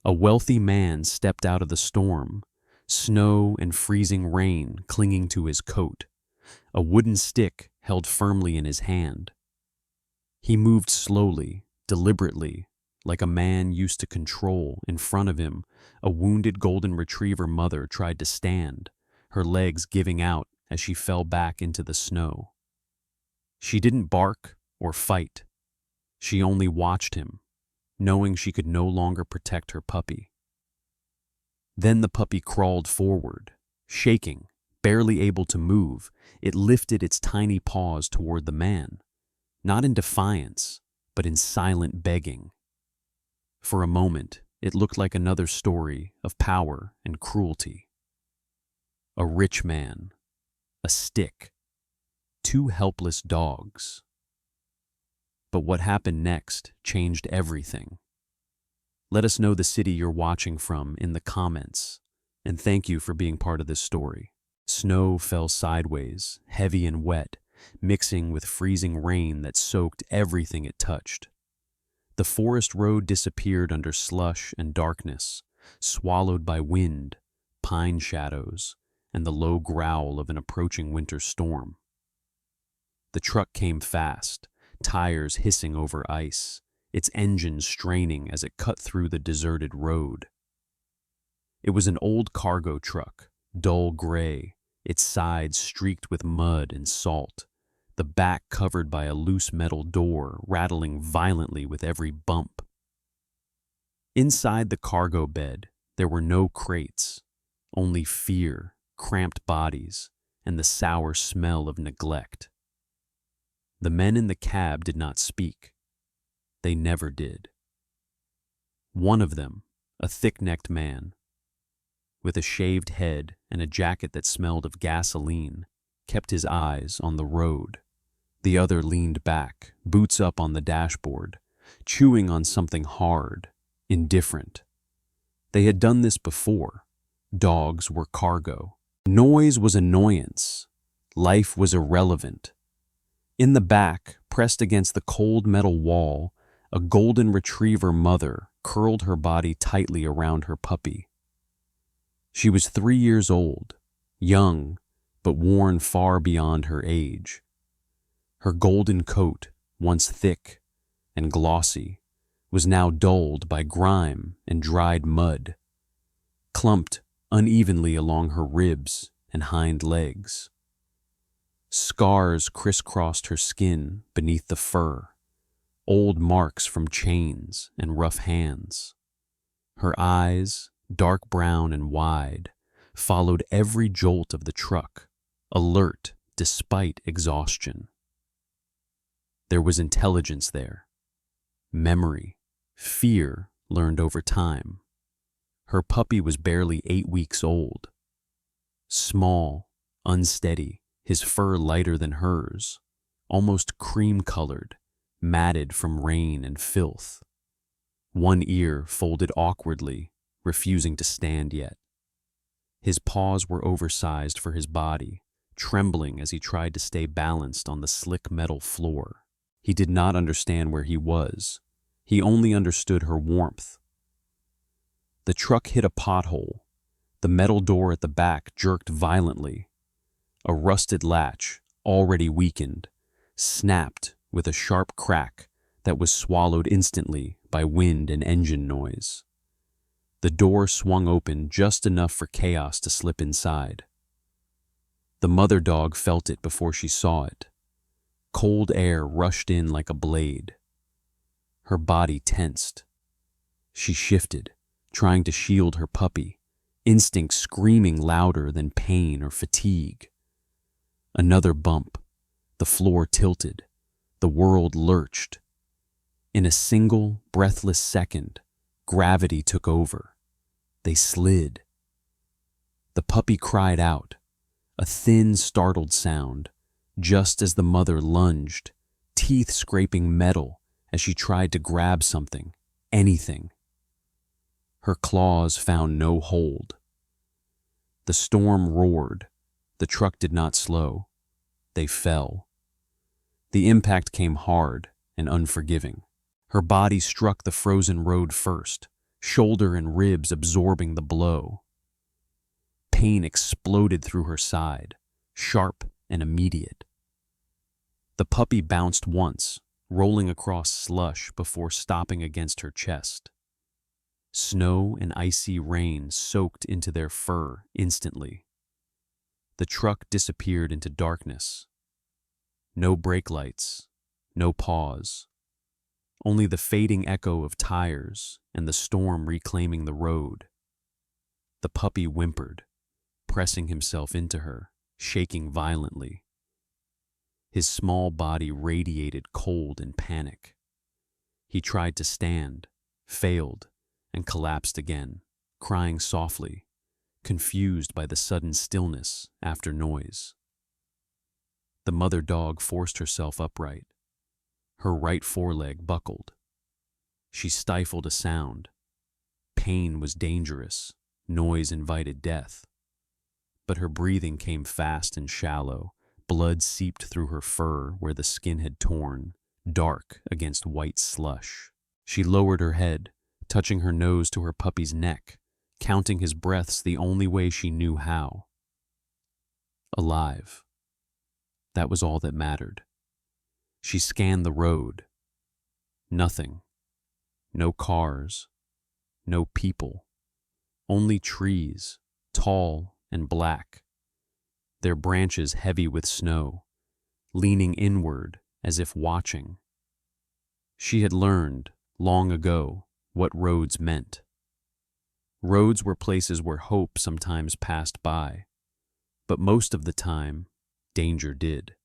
A wealthy man stepped out of the storm, snow and freezing rain clinging to his coat, a wooden stick held firmly in his hand. He moved slowly, deliberately, like a man used to control. In front of him, a wounded golden retriever mother tried to stand, her legs giving out as she fell back into the snow. She didn't bark or fight. She only watched him, knowing she could no longer protect her puppy. Then the puppy crawled forward, shaking, barely able to move. It lifted its tiny paws toward the man, not in defiance, but in silent begging. For a moment, it looked like another story of power and cruelty. A rich man, a stick, two helpless dogs. But what happened next changed everything. Let us know the city you're watching from in the comments, and thank you for being part of this story. Snow fell sideways, heavy and wet, mixing with freezing rain that soaked everything it touched. The forest road disappeared under slush and darkness, swallowed by wind, pine shadows, and the low growl of an approaching winter storm. The truck came fast, tires hissing over ice, its engine straining as it cut through the deserted road. It was an old cargo truck, dull gray, its sides streaked with mud and salt, the back covered by a loose metal door rattling violently with every bump. Inside the cargo bed, there were no crates, only fear, cramped bodies, and the sour smell of neglect. The men in the cab did not speak. They never did. One of them, a thick-necked man, with a shaved head and a jacket that smelled of gasoline, kept his eyes on the road. The other leaned back, boots up on the dashboard, chewing on something hard, indifferent. They had done this before. Dogs were cargo. Noise was annoyance. Life was irrelevant. In the back, pressed against the cold metal wall, a golden retriever mother curled her body tightly around her puppy. She was 3 years old, young, but worn far beyond her age. Her golden coat, once thick and glossy, was now dulled by grime and dried mud, clumped unevenly along her ribs and hind legs. Scars crisscrossed her skin beneath the fur, old marks from chains and rough hands. Her eyes, dark brown and wide, followed every jolt of the truck, alert despite exhaustion. There was intelligence there, memory, fear learned over time. Her puppy was barely 8 weeks old. Small, unsteady, his fur lighter than hers, almost cream-colored, matted from rain and filth. One ear folded awkwardly, refusing to stand yet. His paws were oversized for his body, trembling as he tried to stay balanced on the slick metal floor. He did not understand where he was. He only understood her warmth. The truck hit a pothole. The metal door at the back jerked violently. A rusted latch, already weakened, snapped with a sharp crack that was swallowed instantly by wind and engine noise. The door swung open just enough for chaos to slip inside. The mother dog felt it before she saw it. Cold air rushed in like a blade. Her body tensed. She shifted, trying to shield her puppy, instinct screaming louder than pain or fatigue. Another bump. The floor tilted. The world lurched. In a single, breathless second, gravity took over. They slid. The puppy cried out, a thin, startled sound, just as the mother lunged, teeth scraping metal as she tried to grab something, anything. Her claws found no hold. The storm roared. The truck did not slow. They fell. The impact came hard and unforgiving. Her body struck the frozen road first, shoulder and ribs absorbing the blow. Pain exploded through her side, sharp and immediate. The puppy bounced once, rolling across slush before stopping against her chest. Snow and icy rain soaked into their fur instantly. The truck disappeared into darkness. No brake lights, no pause. Only the fading echo of tires and the storm reclaiming the road. The puppy whimpered, pressing himself into her, shaking violently. His small body radiated cold and panic. He tried to stand, failed, and collapsed again, crying softly, confused by the sudden stillness after noise. The mother dog forced herself upright. Her right foreleg buckled. She stifled a sound. Pain was dangerous, noise invited death. But her breathing came fast and shallow. Blood seeped through her fur where the skin had torn, dark against white slush. She lowered her head, touching her nose to her puppy's neck, counting his breaths the only way she knew how. Alive. That was all that mattered. She scanned the road. Nothing. No cars. No people. Only trees, tall and black. Their branches heavy with snow, leaning inward as if watching. She had learned, long ago, what roads meant. Roads were places where hope sometimes passed by, but most of the time, danger did.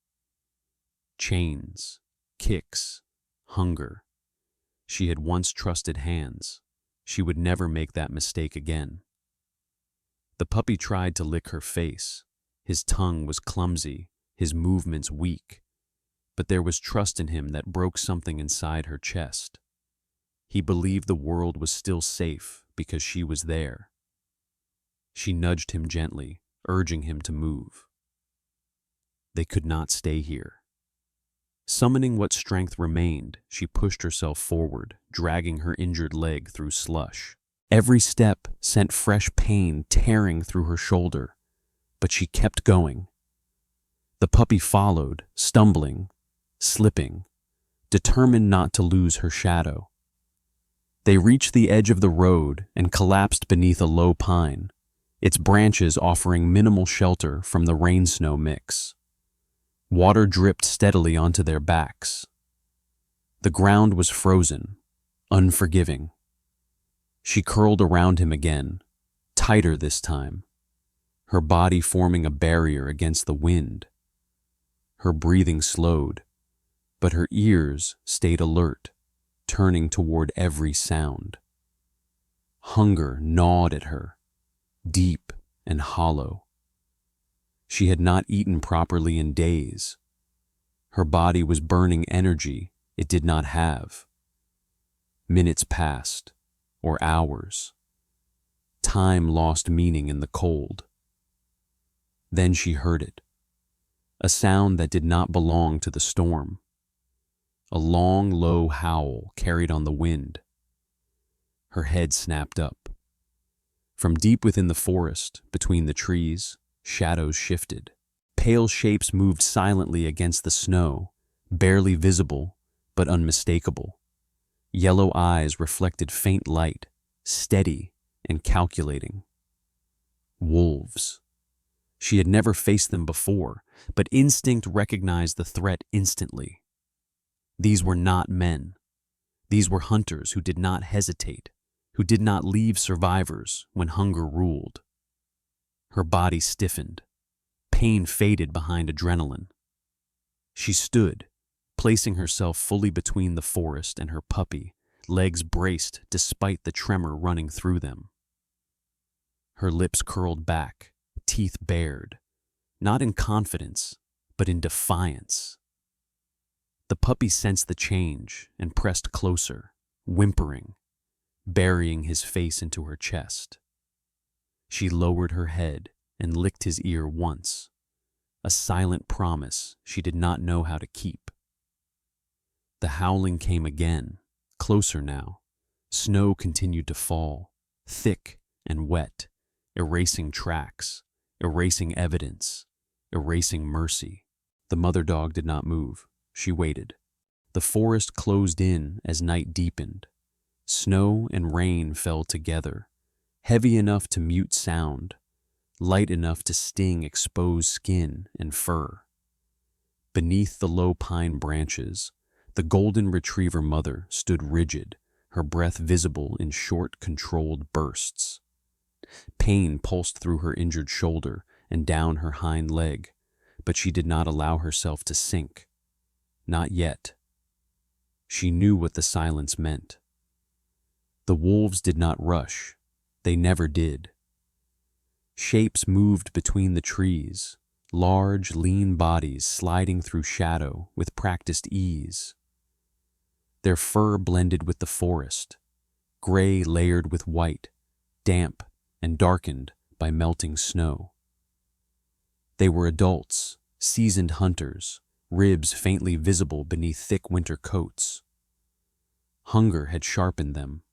Chains, kicks, hunger. She had once trusted hands. She would never make that mistake again. The puppy tried to lick her face. His tongue was clumsy, his movements weak, but there was trust in him that broke something inside her chest. He believed the world was still safe because she was there. She nudged him gently, urging him to move. They could not stay here. Summoning what strength remained, she pushed herself forward, dragging her injured leg through slush. Every step sent fresh pain tearing through her shoulder, but she kept going. The puppy followed, stumbling, slipping, determined not to lose her shadow. They reached the edge of the road and collapsed beneath a low pine, its branches offering minimal shelter from the rain-snow mix. Water dripped steadily onto their backs. The ground was frozen, unforgiving. She curled around him again, tighter this time, her body forming a barrier against the wind. Her breathing slowed, but her ears stayed alert, turning toward every sound. Hunger gnawed at her, deep and hollow. She had not eaten properly in days. Her body was burning energy it did not have. Minutes passed, or hours. Time lost meaning in the cold. Then she heard it, a sound that did not belong to the storm. A long, low howl carried on the wind. Her head snapped up. From deep within the forest, between the trees, shadows shifted. Pale shapes moved silently against the snow, barely visible but unmistakable. Yellow eyes reflected faint light, steady and calculating. Wolves. She had never faced them before, but instinct recognized the threat instantly. These were not men. These were hunters who did not hesitate, who did not leave survivors when hunger ruled. Her body stiffened. Pain faded behind adrenaline. She stood, placing herself fully between the forest and her puppy, legs braced despite the tremor running through them. Her lips curled back, teeth bared, not in confidence, but in defiance. The puppy sensed the change and pressed closer, whimpering, burying his face into her chest. She lowered her head and licked his ear once, a silent promise she did not know how to keep. The howling came again, closer now, Snow continued to fall, thick and wet, erasing tracks, erasing evidence, erasing mercy. The mother dog did not move. She waited. The forest closed in as night deepened. Snow and rain fell together, heavy enough to mute sound, light enough to sting exposed skin and fur. Beneath the low pine branches, the golden retriever mother stood rigid, her breath visible in short, controlled bursts. Pain pulsed through her injured shoulder and down her hind leg, but she did not allow herself to sink. Not yet. She knew what the silence meant. The wolves did not rush. They never did. Shapes moved between the trees, large, lean bodies sliding through shadow with practiced ease. Their fur blended with the forest, gray layered with white, damp and darkened by melting snow. They were adults, seasoned hunters, ribs faintly visible beneath thick winter coats. Hunger had sharpened them.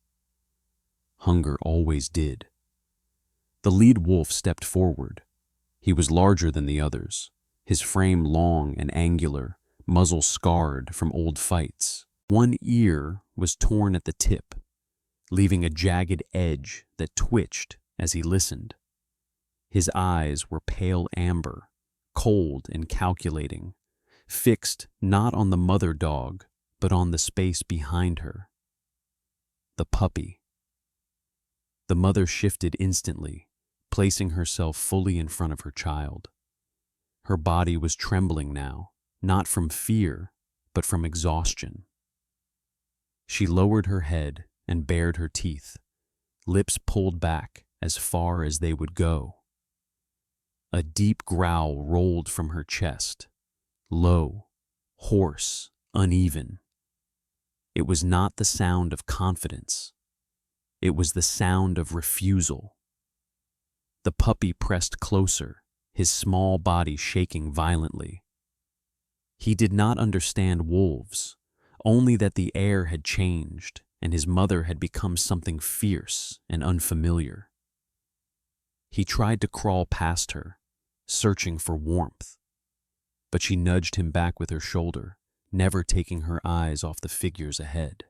Hunger always did. The lead wolf stepped forward. He was larger than the others, his frame long and angular, muzzle scarred from old fights. One ear was torn at the tip, leaving a jagged edge that twitched as he listened. His eyes were pale amber, cold and calculating, fixed not on the mother dog, but on the space behind her. The puppy. The mother shifted instantly, placing herself fully in front of her child. Her body was trembling now, not from fear, but from exhaustion. She lowered her head and bared her teeth, lips pulled back as far as they would go. A deep growl rolled from her chest, low, hoarse, uneven. It was not the sound of confidence. It was the sound of refusal. The puppy pressed closer, his small body shaking violently. He did not understand wolves, only that the air had changed and his mother had become something fierce and unfamiliar. He tried to crawl past her, searching for warmth, but she nudged him back with her shoulder, never taking her eyes off the figures ahead.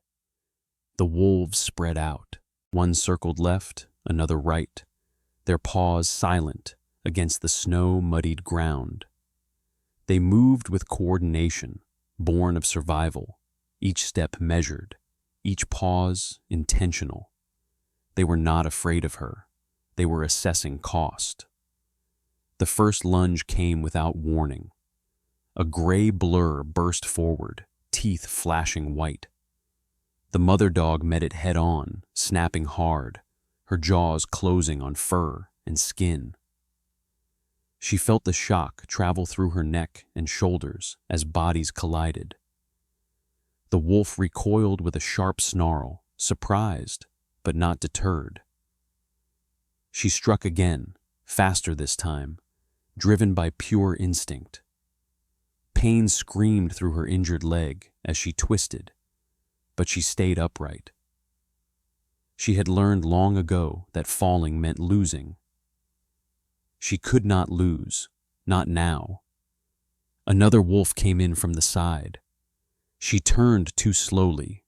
The wolves spread out. One circled left, another right, their paws silent against the snow-muddied ground. They moved with coordination, born of survival, each step measured, each pause intentional. They were not afraid of her. They were assessing cost. The first lunge came without warning. A gray blur burst forward, teeth flashing white. The mother dog met it head-on, snapping hard, her jaws closing on fur and skin. She felt the shock travel through her neck and shoulders as bodies collided. The wolf recoiled with a sharp snarl, surprised, but not deterred. She struck again, faster this time, driven by pure instinct. Pain screamed through her injured leg as she twisted, but she stayed upright. She had learned long ago that falling meant losing. She could not lose, not now. Another wolf came in from the side. She turned too slowly,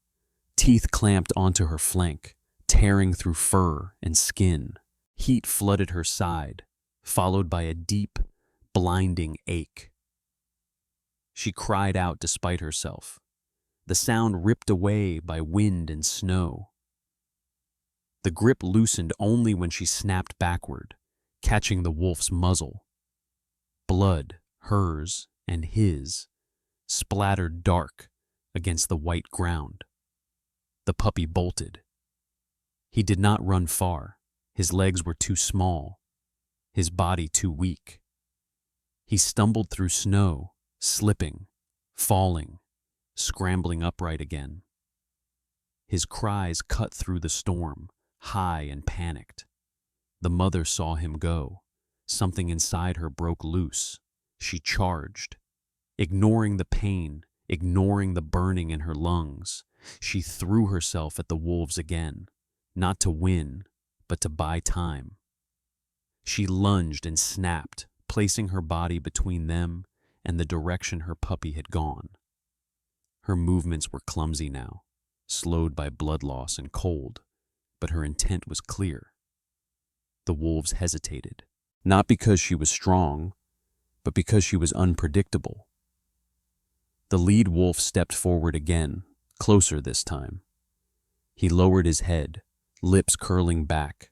teeth clamped onto her flank, tearing through fur and skin. Heat flooded her side, followed by a deep, blinding ache. She cried out despite herself, the sound ripped away by wind and snow. The grip loosened only when she snapped backward, catching the wolf's muzzle. Blood, hers and his, splattered dark against the white ground. The puppy bolted. He did not run far. His legs were too small, his body too weak. He stumbled through snow, slipping, falling, scrambling upright again. His cries cut through the storm, high and panicked. The mother saw him go. Something inside her broke loose. She charged, ignoring the pain, Ignoring the burning in her lungs, she threw herself at the wolves again, not to win, but to buy time. She lunged and snapped, placing her body between them and the direction her puppy had gone. Her movements were clumsy now, slowed by blood loss and cold, but her intent was clear. The wolves hesitated, not because she was strong, but because she was unpredictable. The lead wolf stepped forward again, closer this time. He lowered his head, lips curling back,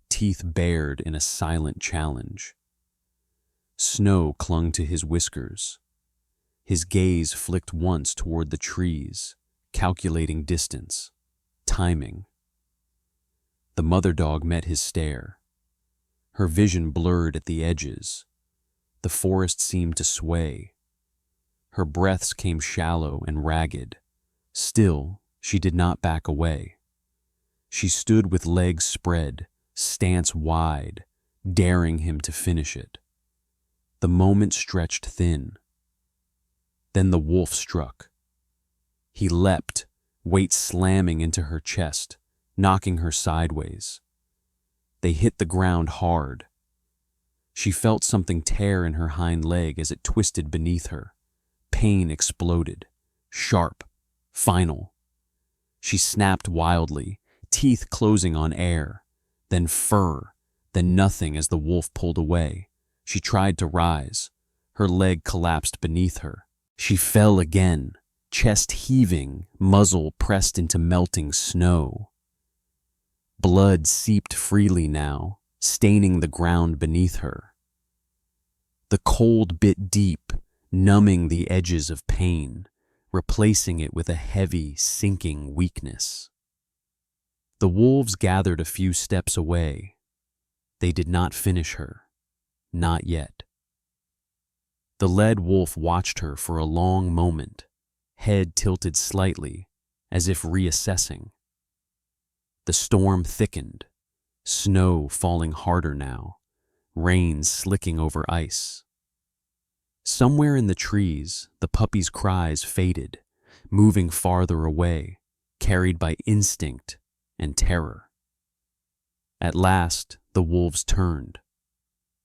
teeth bared in a silent challenge. Snow clung to his whiskers. His gaze flicked once toward the trees, calculating distance, timing. The mother dog met his stare. Her vision blurred at the edges. The forest seemed to sway. Her breaths came shallow and ragged. Still, she did not back away. She stood with legs spread, stance wide, daring him to finish it. The moment stretched thin. Then the wolf struck. He leapt, weight slamming into her chest, knocking her sideways. They hit the ground hard. She felt something tear in her hind leg as it twisted beneath her. Pain exploded, sharp, final. She snapped wildly, teeth closing on air, then fur, then nothing as the wolf pulled away. She tried to rise. Her leg collapsed beneath her. She fell again, chest heaving, muzzle pressed into melting snow. Blood seeped freely now, staining the ground beneath her. The cold bit deep, numbing the edges of pain, replacing it with a heavy, sinking weakness. The wolves gathered a few steps away. They did not finish her, not yet. The lead wolf watched her for a long moment, head tilted slightly, as if reassessing. The storm thickened, snow falling harder now, rain slicking over ice. Somewhere in the trees, the puppy's cries faded, moving farther away, carried by instinct and terror. At last, the wolves turned.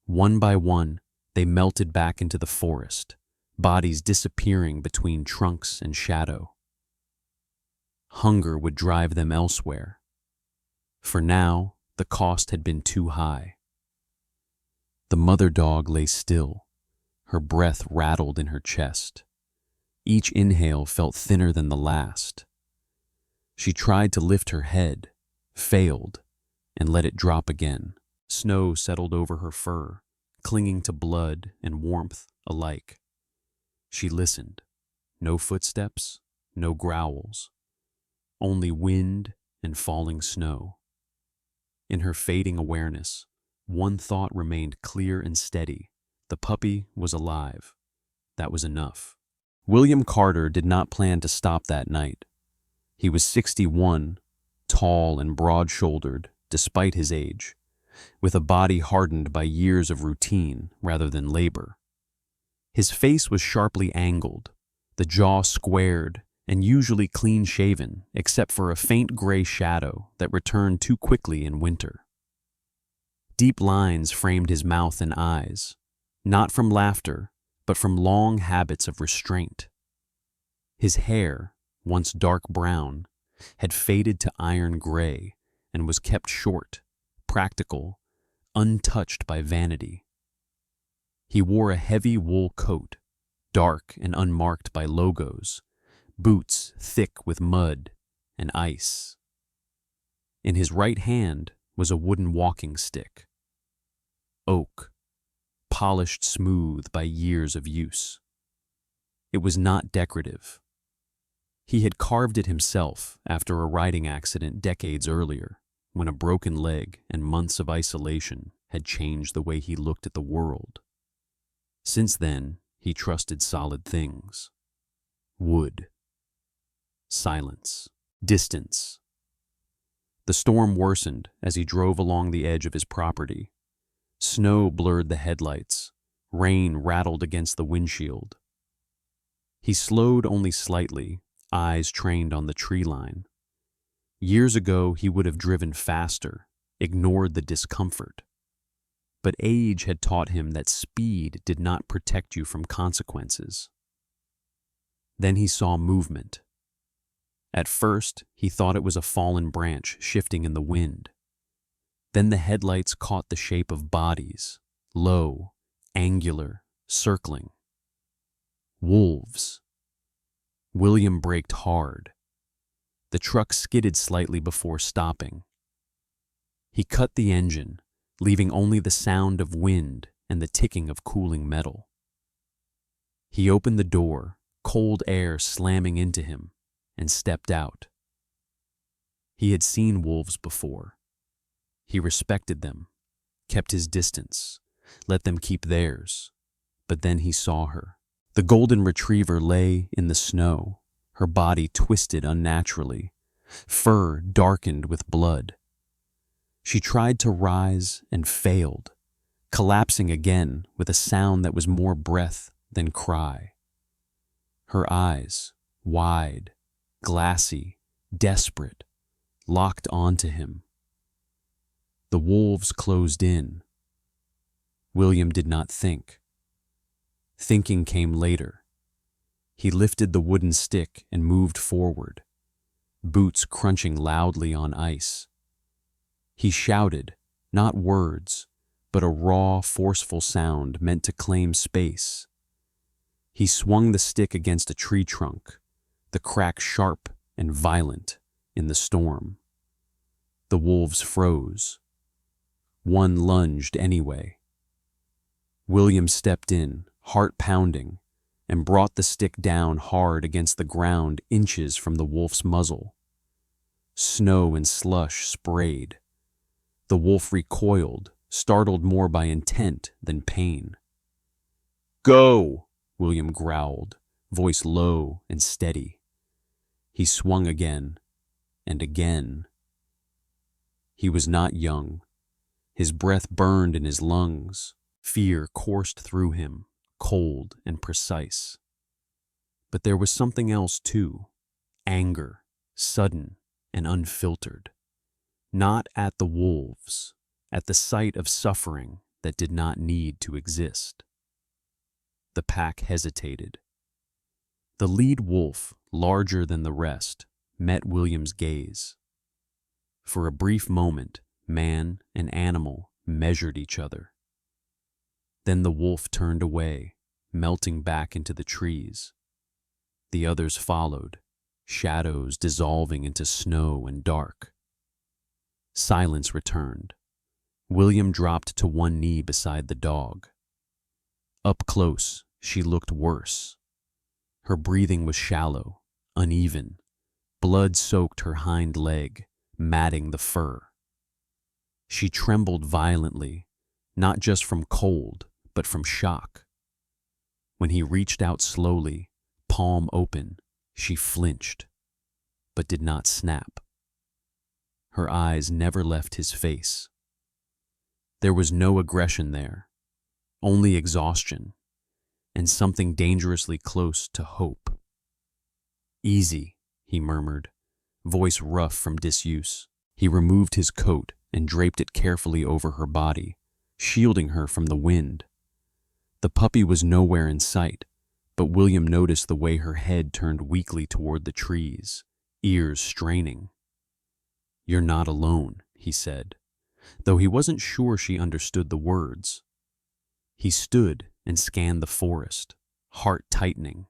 One by one, they melted back into the forest, bodies disappearing between trunks and shadow. Hunger would drive them elsewhere. For now, the cost had been too high. The mother dog lay still. Her breath rattled in her chest. Each inhale felt thinner than the last. She tried to lift her head, failed, and let it drop again. Snow settled over her fur, clinging to blood and warmth alike. She listened. No footsteps, no growls. Only wind and falling snow. In her fading awareness, one thought remained clear and steady. The puppy was alive. That was enough. William Carter did not plan to stop that night. He was 61, tall and broad-shouldered, despite his age, with a body hardened by years of routine rather than labor. His face was sharply angled, the jaw squared, and usually clean-shaven, except for a faint gray shadow that returned too quickly in winter. Deep lines framed his mouth and eyes, not from laughter, but from long habits of restraint. His hair, once dark brown, had faded to iron gray and was kept short, practical, untouched by vanity. He wore a heavy wool coat, dark and unmarked by logos, boots thick with mud and ice. In his right hand was a wooden walking stick. Oak, polished smooth by years of use. It was not decorative. He had carved it himself after a riding accident decades earlier, when a broken leg and months of isolation had changed the way he looked at the world. Since then, he trusted solid things. Wood. Silence. Distance. The storm worsened as he drove along the edge of his property. Snow blurred the headlights. Rain rattled against the windshield. He slowed only slightly, eyes trained on the tree line. Years ago, he would have driven faster, ignored the discomfort. But age had taught him that speed did not protect you from consequences. Then he saw movement. At first, he thought it was a fallen branch shifting in the wind. Then the headlights caught the shape of bodies, low, angular, circling. Wolves. William braked hard. The truck skidded slightly before stopping. He cut the engine, leaving only the sound of wind and the ticking of cooling metal. He opened the door, cold air slamming into him, and stepped out. He had seen wolves before. He respected them, kept his distance, let them keep theirs. But then he saw her. The golden retriever lay in the snow, her body twisted unnaturally, fur darkened with blood. She tried to rise and failed, collapsing again with a sound that was more breath than cry. Her eyes, wide, glassy, desperate, locked onto him. The wolves closed in. William did not think. Thinking came later. He lifted the wooden stick and moved forward, boots crunching loudly on ice. He shouted, not words, but a raw, forceful sound meant to claim space. He swung the stick against a tree trunk, the crack sharp and violent in the storm. The wolves froze. One lunged anyway. William stepped in, heart pounding, and brought the stick down hard against the ground inches from the wolf's muzzle. Snow and slush sprayed. The wolf recoiled, startled more by intent than pain. "Go!" William growled, voice low and steady. He swung again, and again. He was not young. His breath burned in his lungs. Fear coursed through him, cold and precise. But there was something else too. Anger, sudden and unfiltered. Not at the wolves, at the sight of suffering that did not need to exist. The pack hesitated. The lead wolf, larger than the rest, met William's gaze. For a brief moment, man and animal measured each other. Then the wolf turned away, melting back into the trees. The others followed, shadows dissolving into snow and dark. Silence returned. William dropped to one knee beside the dog. Up close, she looked worse. Her breathing was shallow, uneven. Blood soaked her hind leg, matting the fur. She trembled violently, not just from cold, but from shock. When he reached out slowly, palm open, she flinched, but did not snap. Her eyes never left his face. There was no aggression there, only exhaustion, and something dangerously close to hope. "Easy," he murmured, voice rough from disuse. He removed his coat and draped it carefully over her body, shielding her from the wind. The puppy was nowhere in sight, but William noticed the way her head turned weakly toward the trees, ears straining. "You're not alone," he said, though he wasn't sure she understood the words. He stood and scanned the forest, heart tightening.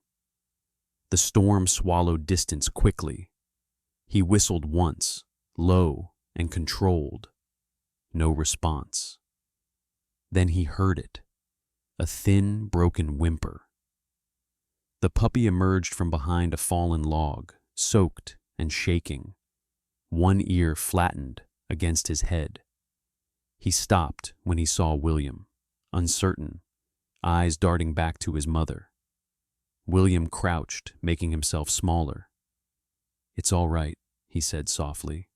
The storm swallowed distance quickly. He whistled once, low and controlled. No response. Then he heard it, a thin, broken whimper. The puppy emerged from behind a fallen log, soaked and shaking, one ear flattened against his head. He stopped when he saw William, uncertain, eyes darting back to his mother. William crouched, making himself smaller. "It's all right," he said softly.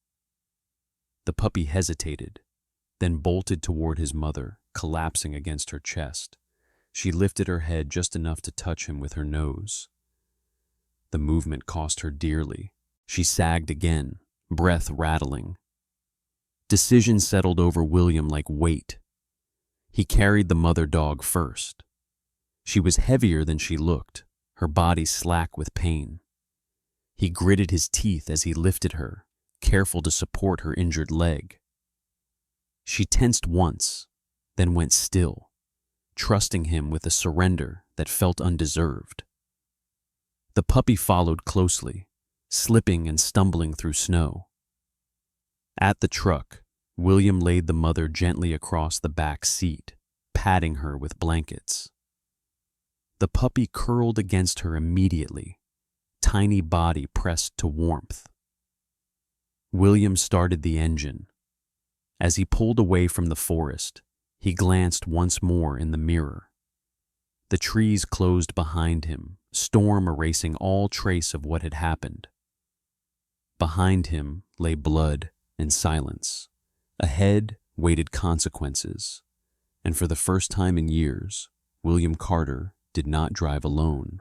The puppy hesitated, then bolted toward his mother, collapsing against her chest. She lifted her head just enough to touch him with her nose. The movement cost her dearly. She sagged again, breath rattling. Decision settled over William like weight. He carried the mother dog first. She was heavier than she looked, her body slack with pain. He gritted his teeth as he lifted her, careful to support her injured leg. She tensed once, then went still, trusting him with a surrender that felt undeserved. The puppy followed closely, slipping and stumbling through snow. At the truck, William laid the mother gently across the back seat, patting her with blankets. The puppy curled against her immediately, tiny body pressed to warmth. William started the engine. As he pulled away from the forest, he glanced once more in the mirror. The trees closed behind him, storm erasing all trace of what had happened. Behind him lay blood and silence. Ahead waited consequences. And for the first time in years, William Carter did not drive alone.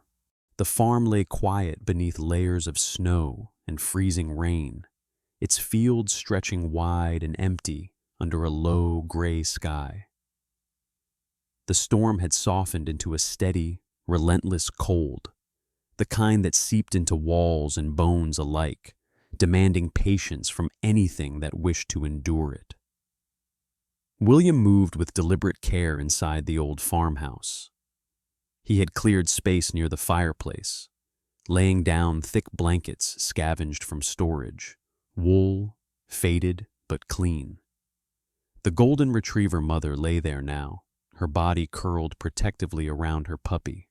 The farm lay quiet beneath layers of snow and freezing rain, its fields stretching wide and empty under a low, gray sky. The storm had softened into a steady, relentless cold, the kind that seeped into walls and bones alike, demanding patience from anything that wished to endure it. William moved with deliberate care inside the old farmhouse. He had cleared space near the fireplace, laying down thick blankets scavenged from storage, wool, faded but clean. The golden retriever mother lay there now, her body curled protectively around her puppy.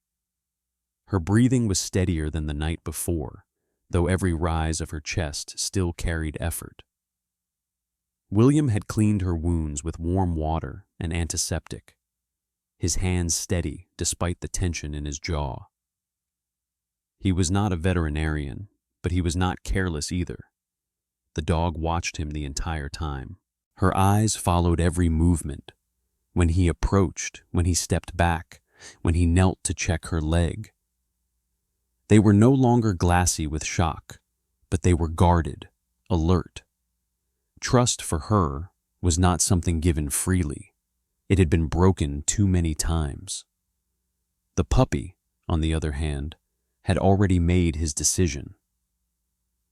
Her breathing was steadier than the night before, though every rise of her chest still carried effort. William had cleaned her wounds with warm water and antiseptic, his hands steady despite the tension in his jaw. He was not a veterinarian, but he was not careless either. The dog watched him the entire time. Her eyes followed every movement. When he approached, when he stepped back, when he knelt to check her leg. They were no longer glassy with shock, but they were guarded, alert. Trust for her was not something given freely. It had been broken too many times. The puppy, on the other hand, had already made his decision.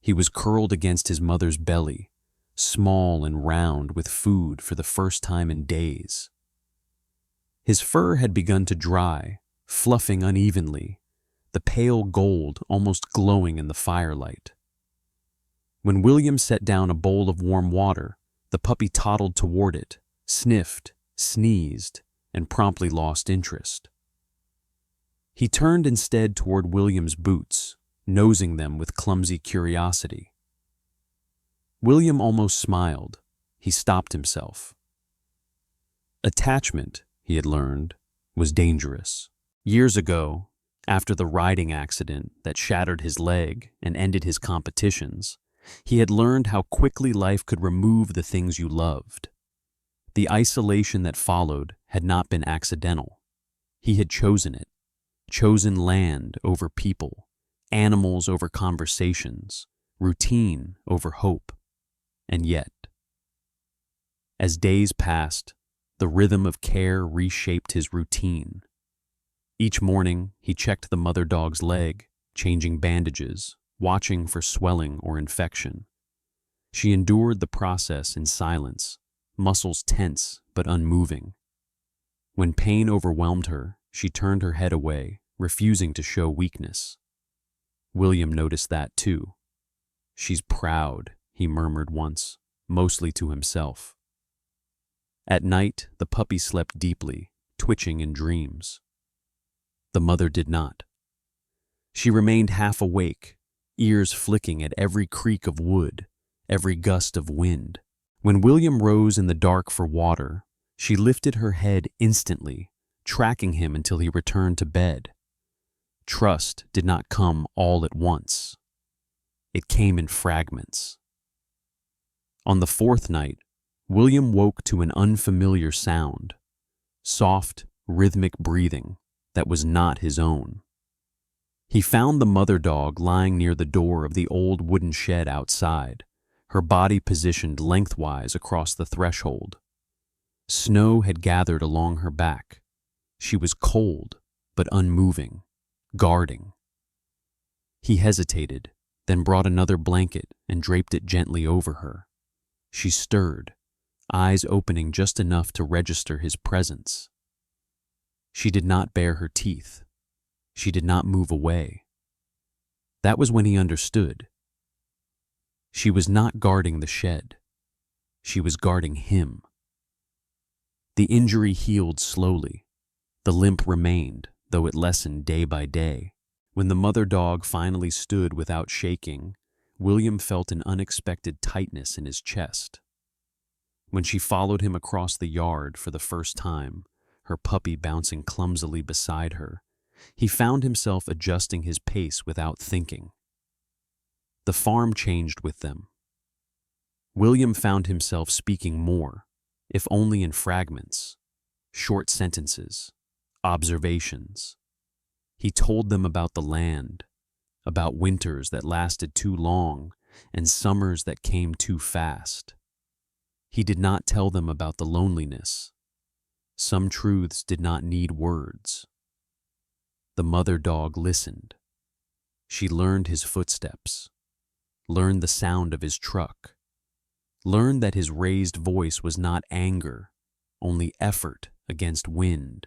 He was curled against his mother's belly, small and round with food for the first time in days. His fur had begun to dry, fluffing unevenly, the pale gold almost glowing in the firelight. When William set down a bowl of warm water, the puppy toddled toward it, sniffed, sneezed, and promptly lost interest. He turned instead toward William's boots, nosing them with clumsy curiosity. William almost smiled. He stopped himself. Attachment, he had learned, was dangerous. Years ago, after the riding accident that shattered his leg and ended his competitions, he had learned how quickly life could remove the things you loved. The isolation that followed had not been accidental. He had chosen it, chosen land over people, animals over conversations, routine over hope. And yet, as days passed, the rhythm of care reshaped his routine. Each morning, he checked the mother dog's leg, changing bandages, watching for swelling or infection. She endured the process in silence, muscles tense but unmoving. When pain overwhelmed her, she turned her head away, refusing to show weakness. William noticed that too. "She's proud," he murmured once, mostly to himself. At night, the puppy slept deeply, twitching in dreams. The mother did not. She remained half awake, ears flicking at every creak of wood, every gust of wind. When William rose in the dark for water, she lifted her head instantly, tracking him until he returned to bed. Trust did not come all at once. It came in fragments. On the fourth night, William woke to an unfamiliar sound, soft, rhythmic breathing that was not his own. He found the mother dog lying near the door of the old wooden shed outside, her body positioned lengthwise across the threshold. Snow had gathered along her back. She was cold, but unmoving, guarding. He hesitated, then brought another blanket and draped it gently over her. She stirred, eyes opening just enough to register his presence. She did not bare her teeth. She did not move away. That was when he understood. She was not guarding the shed. She was guarding him. The injury healed slowly. The limp remained, though it lessened day by day. When the mother dog finally stood without shaking, William felt an unexpected tightness in his chest. When she followed him across the yard for the first time, her puppy bouncing clumsily beside her, he found himself adjusting his pace without thinking. The farm changed with them. William found himself speaking more, if only in fragments, short sentences, observations. He told them about the land, about winters that lasted too long and summers that came too fast. He did not tell them about the loneliness. Some truths did not need words. The mother dog listened. She learned his footsteps, learned the sound of his truck, learned that his raised voice was not anger, only effort against wind.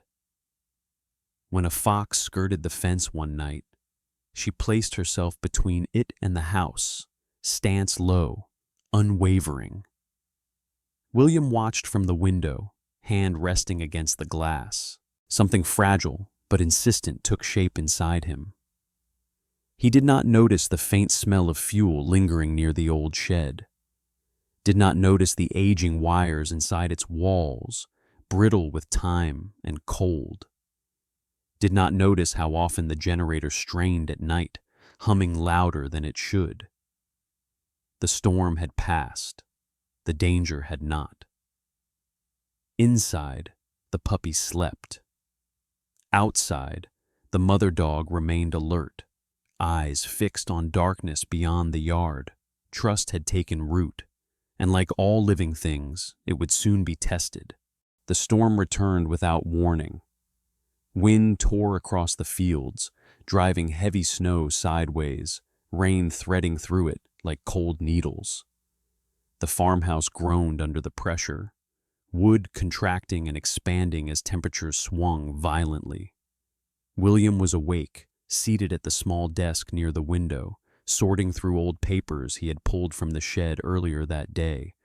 When a fox skirted the fence one night, she placed herself between it and the house, stance low, unwavering. William watched from the window, hand resting against the glass. Something fragile but insistent took shape inside him. He did not notice the faint smell of fuel lingering near the old shed, did not notice the aging wires inside its walls, brittle with time and cold, did not notice how often the generator strained at night, humming louder than it should. The storm had passed. The danger had not. Inside, the puppy slept. Outside, the mother dog remained alert, eyes fixed on darkness beyond the yard. Trust had taken root, and like all living things, it would soon be tested. The storm returned without warning. Wind tore across the fields, driving heavy snow sideways, rain threading through it like cold needles. The farmhouse groaned under the pressure, wood contracting and expanding as temperatures swung violently. William was awake, seated at the small desk near the window, sorting through old papers he had pulled from the shed earlier that day,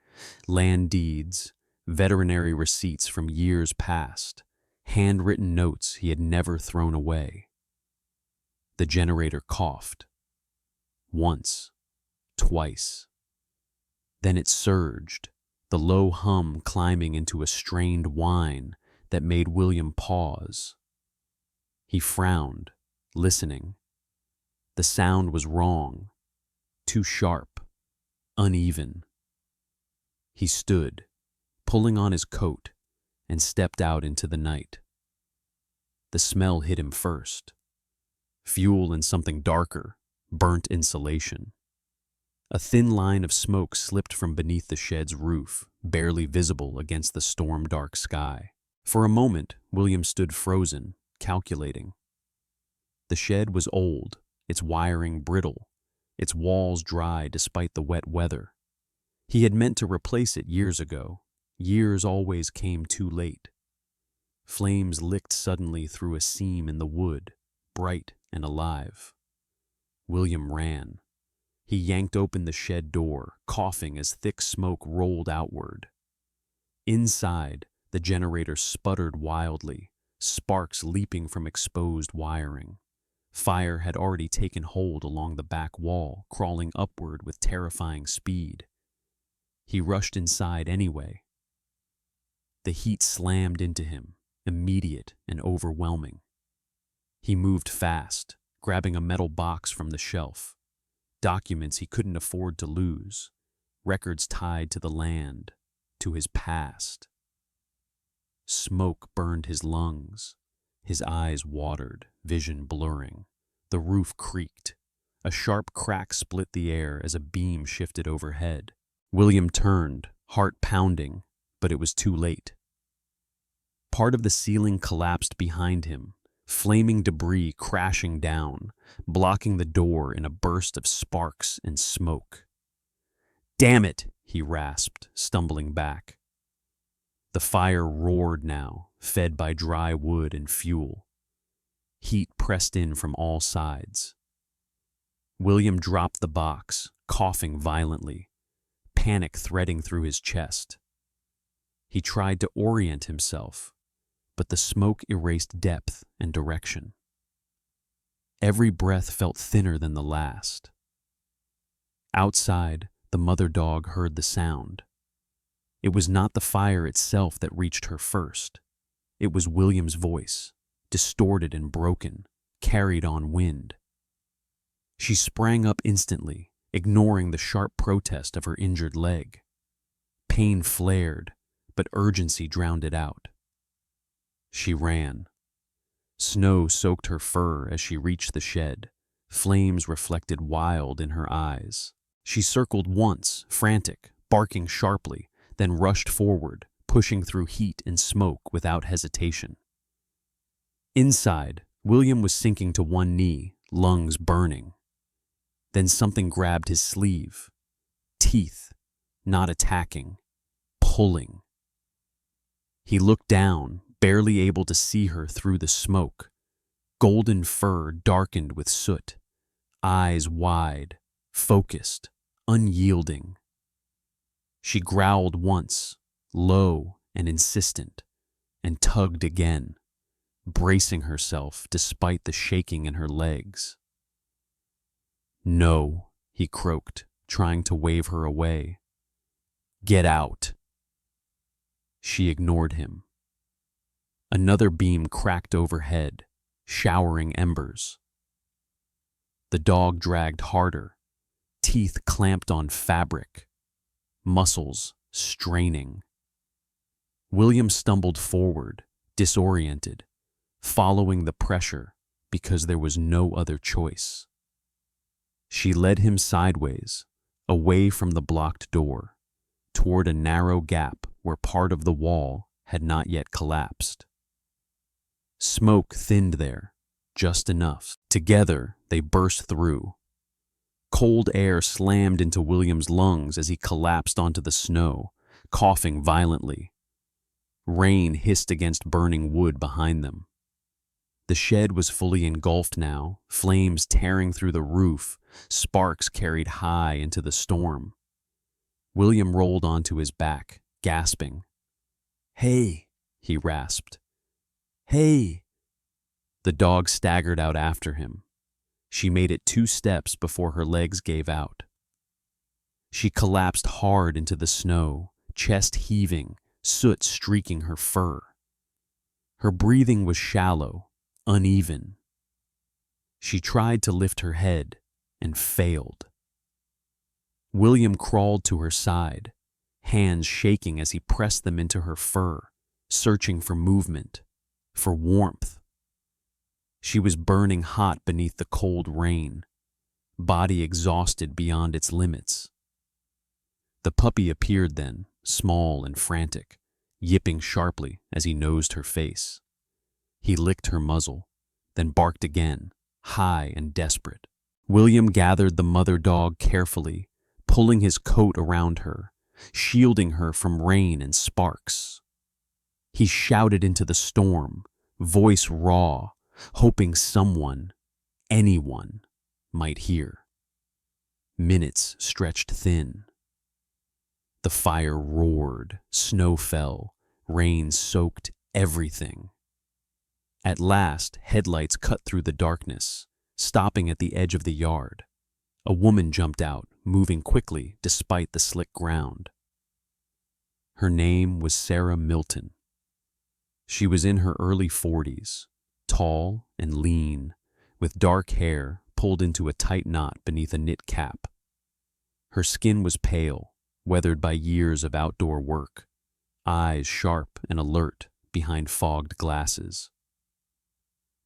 land deeds, veterinary receipts from years past, handwritten notes he had never thrown away. The generator coughed. Once, twice. Then it surged, the low hum climbing into a strained whine that made William pause. He frowned, listening. The sound was wrong, too sharp, uneven. He stood, pulling on his coat, and stepped out into the night. The smell hit him first. Fuel and something darker, burnt insulation. A thin line of smoke slipped from beneath the shed's roof, barely visible against the storm-dark sky. For a moment, William stood frozen, calculating. The shed was old, its wiring brittle, its walls dry despite the wet weather. He had meant to replace it years ago. Years always came too late. Flames licked suddenly through a seam in the wood, bright and alive. William ran. He yanked open the shed door, coughing as thick smoke rolled outward. Inside, the generator sputtered wildly, sparks leaping from exposed wiring. Fire had already taken hold along the back wall, crawling upward with terrifying speed. He rushed inside anyway. The heat slammed into him, immediate and overwhelming. He moved fast, grabbing a metal box from the shelf. Documents he couldn't afford to lose, records tied to the land, to his past. Smoke burned his lungs. His eyes watered, vision blurring. The roof creaked. A sharp crack split the air as a beam shifted overhead. William turned, heart pounding, but it was too late. Part of the ceiling collapsed behind him, flaming debris crashing down, blocking the door in a burst of sparks and smoke. "Damn it!" he rasped, stumbling back. The fire roared now, fed by dry wood and fuel. Heat pressed in from all sides. William dropped the box, coughing violently, panic threading through his chest. He tried to orient himself, but the smoke erased depth and direction. Every breath felt thinner than the last. Outside, the mother dog heard the sound. It was not the fire itself that reached her first. It was William's voice, distorted and broken, carried on wind. She sprang up instantly, ignoring the sharp protest of her injured leg. Pain flared, but urgency drowned it out. She ran. Snow soaked her fur as she reached the shed. Flames reflected wild in her eyes. She circled once, frantic, barking sharply, then rushed forward, pushing through heat and smoke without hesitation. Inside, William was sinking to one knee, lungs burning. Then something grabbed his sleeve. Teeth, not attacking, pulling. He looked down, barely able to see her through the smoke. Golden fur darkened with soot, eyes wide, focused, unyielding. She growled once, low and insistent, and tugged again, bracing herself despite the shaking in her legs. "No," he croaked, trying to wave her away. "Get out." She ignored him. Another beam cracked overhead, showering embers. The dog dragged harder, teeth clamped on fabric, muscles straining. William stumbled forward, disoriented, following the pressure because there was no other choice. She led him sideways, away from the blocked door, toward a narrow gap where part of the wall had not yet collapsed. Smoke thinned there, just enough. Together, they burst through. Cold air slammed into William's lungs as he collapsed onto the snow, coughing violently. Rain hissed against burning wood behind them. The shed was fully engulfed now, flames tearing through the roof, sparks carried high into the storm. William rolled onto his back, gasping. "Hey," he rasped. "Hey!" The dog staggered out after him. She made it 2 steps before her legs gave out. She collapsed hard into the snow, chest heaving, soot streaking her fur. Her breathing was shallow, uneven. She tried to lift her head and failed. William crawled to her side, hands shaking as he pressed them into her fur, searching for movement, for warmth. She was burning hot beneath the cold rain, body exhausted beyond its limits. The puppy appeared then, small and frantic, yipping sharply as he nosed her face. He licked her muzzle, then barked again, high and desperate. William gathered the mother dog carefully, pulling his coat around her, shielding her from rain and sparks. He shouted into the storm, voice raw, hoping someone, anyone, might hear. Minutes stretched thin. The fire roared, snow fell, rain soaked everything. At last, headlights cut through the darkness, stopping at the edge of the yard. A woman jumped out, moving quickly despite the slick ground. Her name was Sarah Milton. She was in her early 40s, tall and lean, with dark hair pulled into a tight knot beneath a knit cap. Her skin was pale, weathered by years of outdoor work, eyes sharp and alert behind fogged glasses.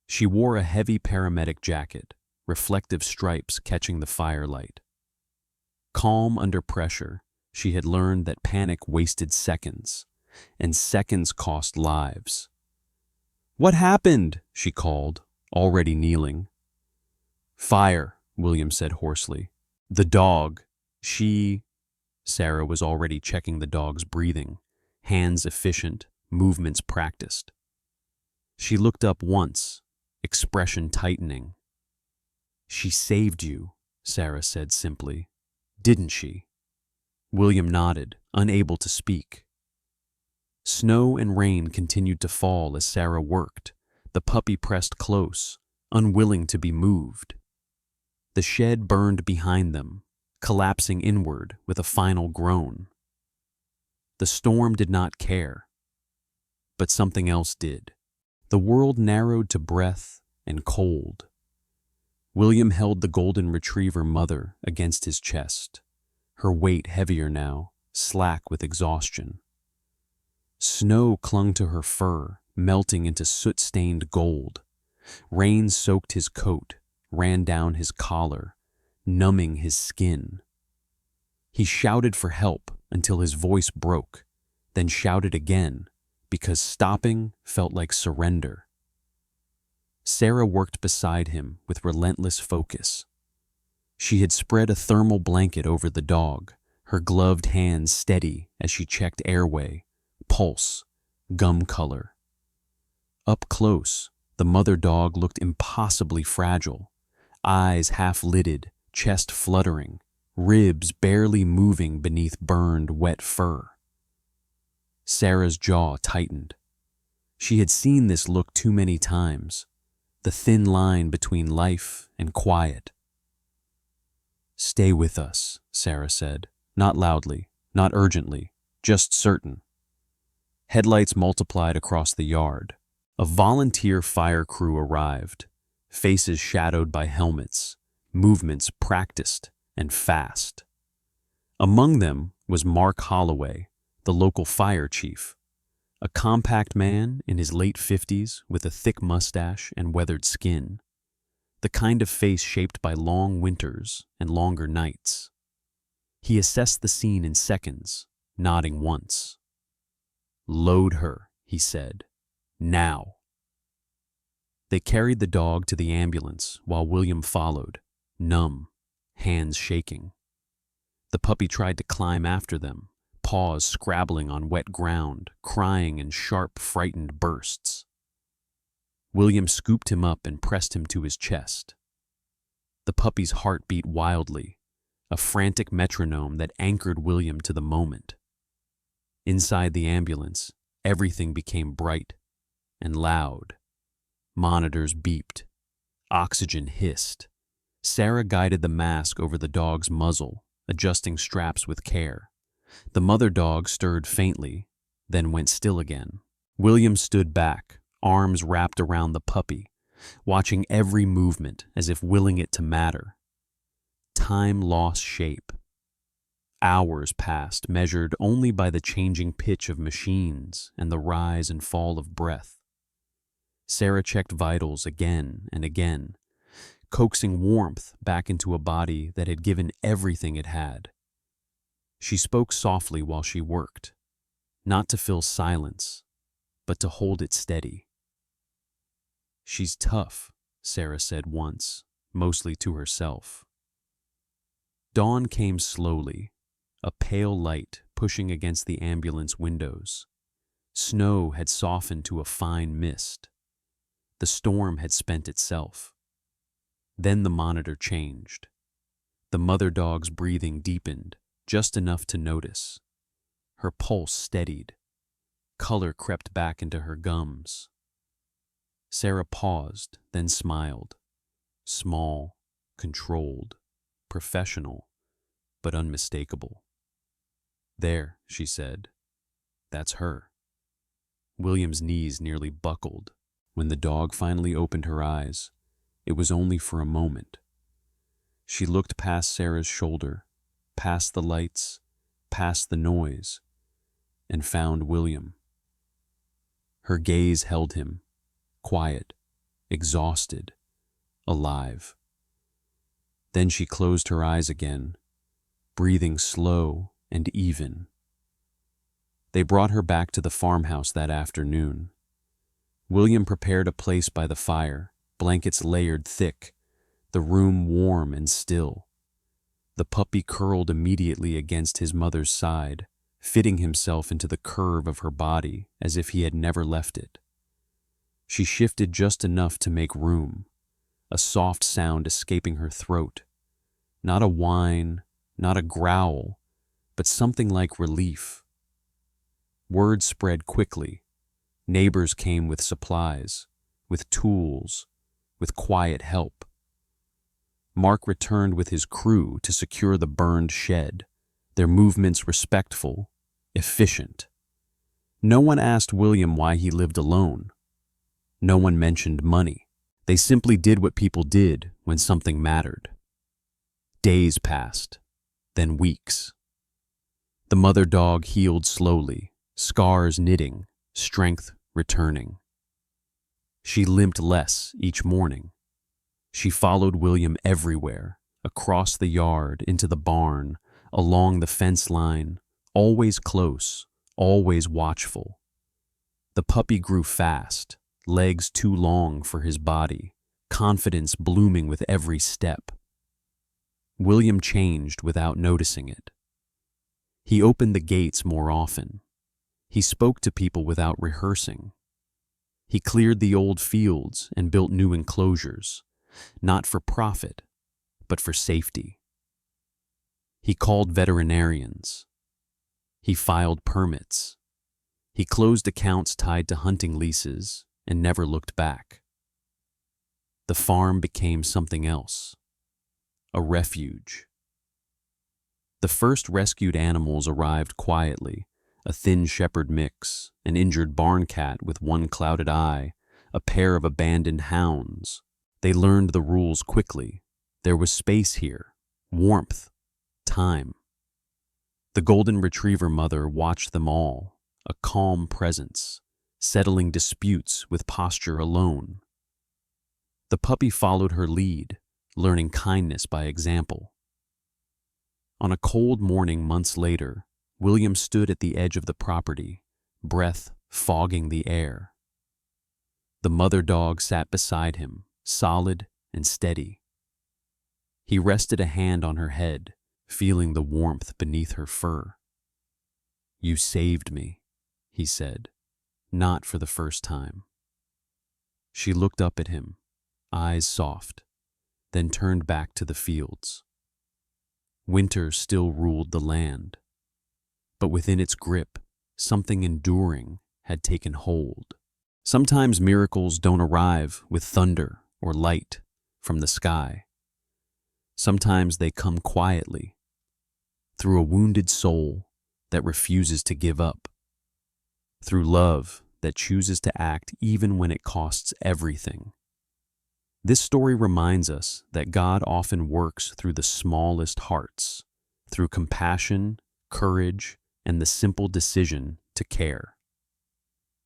She wore a heavy paramedic jacket, reflective stripes catching the firelight. Calm under pressure, she had learned that panic wasted seconds, and seconds cost lives. "What happened?" she called, already kneeling. "Fire," William said hoarsely. "The dog. She—" Sarah was already checking the dog's breathing, hands efficient, movements practiced. She looked up once, expression tightening. "She saved you," Sarah said simply. "Didn't she?" William nodded, unable to speak. Snow and rain continued to fall as Sarah worked. The puppy pressed close, unwilling to be moved. The shed burned behind them, collapsing inward with a final groan. The storm did not care, but something else did. The world narrowed to breath and cold. William held the golden retriever mother against his chest, her weight heavier now, slack with exhaustion. Snow clung to her fur, melting into soot-stained gold. Rain soaked his coat, ran down his collar, numbing his skin. He shouted for help until his voice broke, then shouted again, because stopping felt like surrender. Sarah worked beside him with relentless focus. She had spread a thermal blanket over the dog, her gloved hands steady as she checked airway, pulse, gum color. Up close, the mother dog looked impossibly fragile, eyes half-lidded, chest fluttering, ribs barely moving beneath burned, wet fur. Sarah's jaw tightened. She had seen this look too many times, the thin line between life and quiet. "Stay with us," Sarah said, not loudly, not urgently, just certain. Headlights multiplied across the yard. A volunteer fire crew arrived, faces shadowed by helmets, movements practiced and fast. Among them was Mark Holloway, the local fire chief, a compact man in his late 50s with a thick mustache and weathered skin, the kind of face shaped by long winters and longer nights. He assessed the scene in seconds, nodding once. "Load her," he said. "Now." They carried the dog to the ambulance while William followed, numb, hands shaking. The puppy tried to climb after them, paws scrabbling on wet ground, crying in sharp, frightened bursts. William scooped him up and pressed him to his chest. The puppy's heart beat wildly, a frantic metronome that anchored William to the moment. Inside the ambulance, everything became bright and loud. Monitors beeped. Oxygen hissed. Sarah guided the mask over the dog's muzzle, adjusting straps with care. The mother dog stirred faintly, then went still again. William stood back, arms wrapped around the puppy, watching every movement as if willing it to matter. Time lost shape. Hours passed, measured only by the changing pitch of machines and the rise and fall of breath. Sarah checked vitals again and again, coaxing warmth back into a body that had given everything it had. She spoke softly while she worked, not to fill silence, but to hold it steady. "She's tough," Sarah said once, mostly to herself. Dawn came slowly, a pale light pushing against the ambulance windows. Snow had softened to a fine mist. The storm had spent itself. Then the monitor changed. The mother dog's breathing deepened, just enough to notice. Her pulse steadied. Color crept back into her gums. Sarah paused, then smiled. Small, controlled, professional, but unmistakable. "There," she said. "That's her." William's knees nearly buckled. When the dog finally opened her eyes, it was only for a moment. She looked past Sarah's shoulder, past the lights, past the noise, and found William. Her gaze held him, quiet, exhausted, alive. Then she closed her eyes again, breathing slow and even. They brought her back to the farmhouse that afternoon. William prepared a place by the fire, blankets layered thick, the room warm and still. The puppy curled immediately against his mother's side, fitting himself into the curve of her body as if he had never left it. She shifted just enough to make room, a soft sound escaping her throat. Not a whine, not a growl, but something like relief. Word spread quickly. Neighbors came with supplies, with tools, with quiet help. Mark returned with his crew to secure the burned shed, their movements respectful, efficient. No one asked William why he lived alone. No one mentioned money. They simply did what people did when something mattered. Days passed, then weeks. The mother dog healed slowly, scars knitting, strength returning. She limped less each morning. She followed William everywhere, across the yard, into the barn, along the fence line, always close, always watchful. The puppy grew fast, legs too long for his body, confidence blooming with every step. William changed without noticing it. He opened the gates more often. He spoke to people without rehearsing. He cleared the old fields and built new enclosures, not for profit, but for safety. He called veterinarians. He filed permits. He closed accounts tied to hunting leases and never looked back. The farm became something else, a refuge. The first rescued animals arrived quietly, a thin shepherd mix, an injured barn cat with one clouded eye, a pair of abandoned hounds. They learned the rules quickly. There was space here, warmth, time. The golden retriever mother watched them all, a calm presence, settling disputes with posture alone. The puppy followed her lead, learning kindness by example. On a cold morning months later, William stood at the edge of the property, breath fogging the air. The mother dog sat beside him, solid and steady. He rested a hand on her head, feeling the warmth beneath her fur. "You saved me," he said, not for the first time. She looked up at him, eyes soft, then turned back to the fields. Winter still ruled the land, but within its grip, something enduring had taken hold. Sometimes miracles don't arrive with thunder or light from the sky. Sometimes they come quietly, through a wounded soul that refuses to give up, through love that chooses to act even when it costs everything. This story reminds us that God often works through the smallest hearts, through compassion, courage, and the simple decision to care.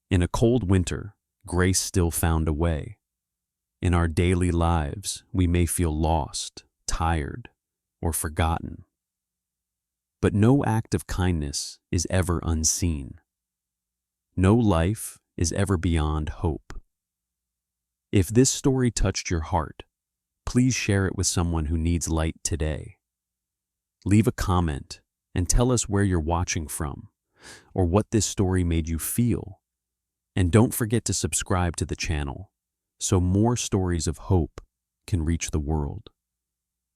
In a cold winter, grace still found a way. In our daily lives, we may feel lost, tired, or forgotten. But no act of kindness is ever unseen. No life is ever beyond hope. If this story touched your heart, please share it with someone who needs light today. Leave a comment and tell us where you're watching from or what this story made you feel. And don't forget to subscribe to the channel so more stories of hope can reach the world.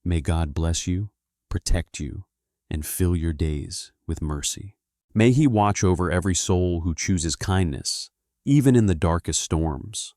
May God bless you, protect you, and fill your days with mercy. May He watch over every soul who chooses kindness, even in the darkest storms.